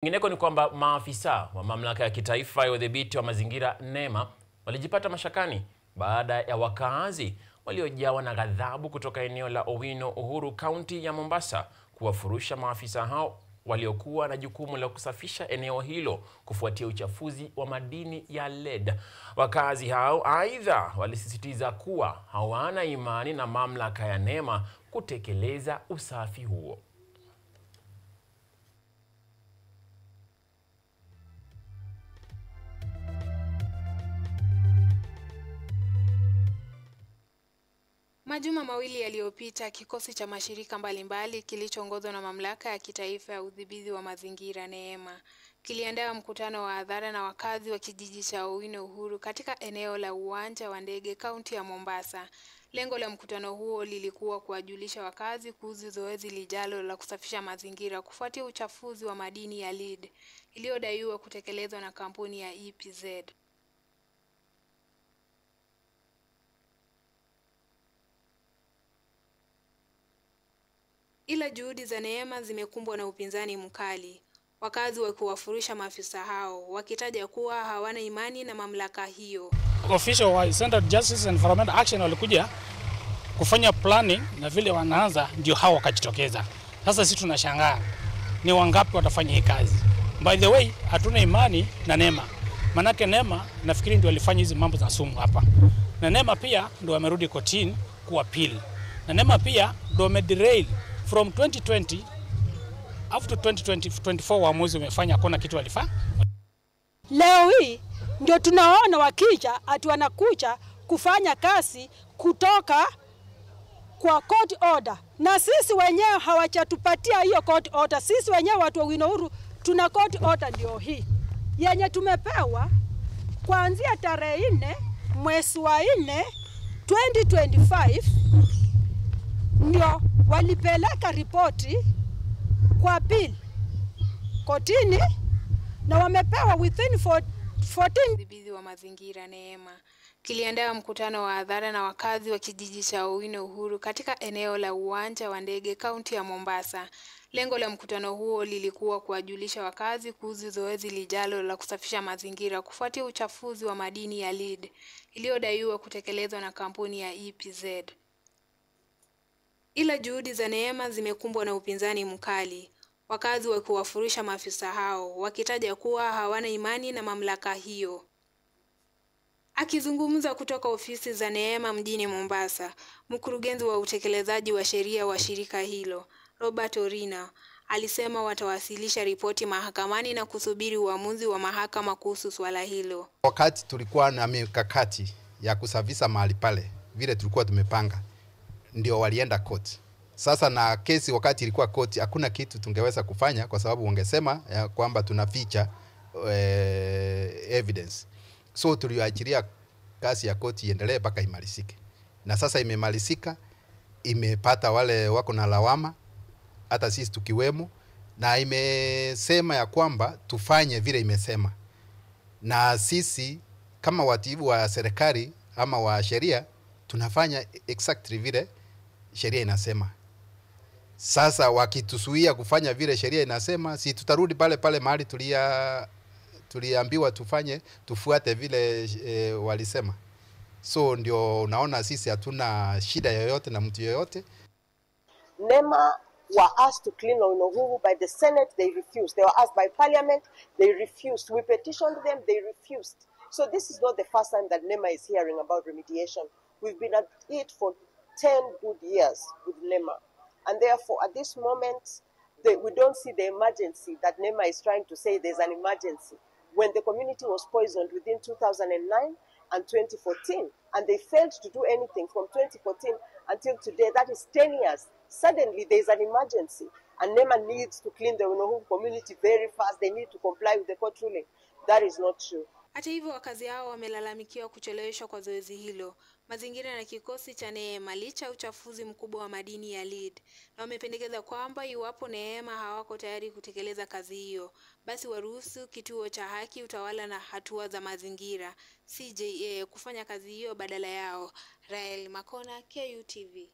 Ingineko ni kwamba maafisa wa mamlaka ya kitaifa ya udhibiti wa mazingira NEMA walijipata mashakani baada ya wakaazi waliojawa na ghadhabu kutoka eneo la Owino Uhuru, kaunti ya Mombasa, kuwafurusha maafisa hao waliokuwa na jukumu la kusafisha eneo hilo kufuatia uchafuzi wa madini ya lead. Wakazi hao aidha walisisitiza kuwa hawana imani na mamlaka ya NEMA kutekeleza usafi huo. Majuma mawili yaliyopita, kikosi cha mashirika mbalimbali kilichoongozwa na mamlaka ya kitaifa ya udhibiti wa mazingira NEMA kiliandaa mkutano wa hadhara na wakazi wa kijiji cha Owino Uhuru katika eneo la uwanja wa ndege kaunti ya Mombasa. Lengo la mkutano huo lilikuwa kuwajulisha wakazi kuhusu zoezi lijalo la kusafisha mazingira kufuatia uchafuzi wa madini ya lead iliyodaiwa kutekelezwa na kampuni ya EPZ. Ila juhudi za NEMA zimekumbwa na upinzani mkali, wakazi wakiwafurisha maafisa hao wakitaja kuwa hawana imani na mamlaka hiyo. Official wa Center Justice and Environmental Action walikuja kufanya planning na vile wanaanza ndio hao wakajitokeza. Sasa sisi tunashangaa ni wangapi watafanya hii kazi. By the way, hatuna imani na NEMA. Manake NEMA nafikiri ndio walifanya hizi mambo za sumu hapa. Na NEMA pia ndio wamerudi kotini kuappeal. Na NEMA pia ndio wamederail from 2020 up to 2024 waamuzi umefanya hakuna kitu walifanya. Leo hii ndio tunaona wakija ati wanakuja kufanya kazi kutoka kwa court order. Na sisi wenyewe hawajatupatia hiyo court order. Sisi wenyewe watu wa Owino Uhuru tuna court order ndio hii. Yenye tumepewa kuanzia tarehe 4 mwezi wa 4 2025 ndio walipeleka ripoti kwa appeal kotini na wamepewa within 14. Udhibiti wa mazingira NEMA kiliandaa mkutano wa hadhara na wakazi wa kijiji cha Owino Uhuru katika eneo la uwanja wa ndege kaunti ya Mombasa. Lengo la mkutano huo lilikuwa kuwajulisha wakazi kuhusu zoezi lijalo la kusafisha mazingira kufuatia uchafuzi wa madini ya lead iliyodaiwa kutekelezwa na kampuni ya EPZ. Ila juhudi za NEMA zimekumbwa na upinzani mkali, wakazi wakiwafurisha maafisa hao wakitaja kuwa hawana imani na mamlaka hiyo. Akizungumza kutoka ofisi za NEMA mjini Mombasa, mkurugenzi wa utekelezaji wa sheria wa shirika hilo, Robert Orina, alisema watawasilisha ripoti mahakamani na kusubiri uamuzi wa mahakama kuhusu swala hilo. Wakati tulikuwa na mikakati ya kusafisha mahali pale, vile tulikuwa tumepanga, ndio walienda court. Sasa na kesi wakati ilikuwa court, hakuna kitu tungeweza kufanya kwa sababu wangesema kwamba tunaficha evidence. So tuliachilia kasi ya court iendelee mpaka imalizike. Na sasa imemalizika, imepata wale wako na lawama, hata sisi tukiwemo, na imesema ya kwamba tufanye vile imesema. Na sisi kama watibu wa serikali ama wa sheria tunafanya exactly vile sheria inasema. Sasa wakitusuia kufanya vile sheria inasema, si tutarudi pale pale mahali tuliambiwa tufanye, tufuate vile walisema. So ndio unaona sisi hatuna shida yoyote na mtu yoyote. NEMA were asked to clean Owino Uhuru by the Senate, they refused. They were asked by Parliament, they refused. We petitioned them, they refused. So this is not the first time that NEMA is hearing about remediation. We've been at it for 10 good years with NEMA. And therefore, at this moment, we don't see the emergency that NEMA is trying to say there's an emergency. When the community was poisoned within 2009 and 2014, and they failed to do anything from 2014 until today, that is 10 years. Suddenly, there's an emergency, and NEMA needs to clean the Owino Uhuru community very fast. They need to comply with the court ruling. That is not true. Hata hivyo, wakazi hao wamelalamikiwa kucheleweshwa kwa zoezi hilo, mazingira na kikosi cha NEMA licha uchafuzi mkubwa wa madini ya lead, na wamependekeza kwamba iwapo NEMA hawako tayari kutekeleza kazi hiyo, basi waruhusu kituo cha haki, utawala na hatua za mazingira CJA kufanya kazi hiyo badala yao. Rael Makona, KUTV.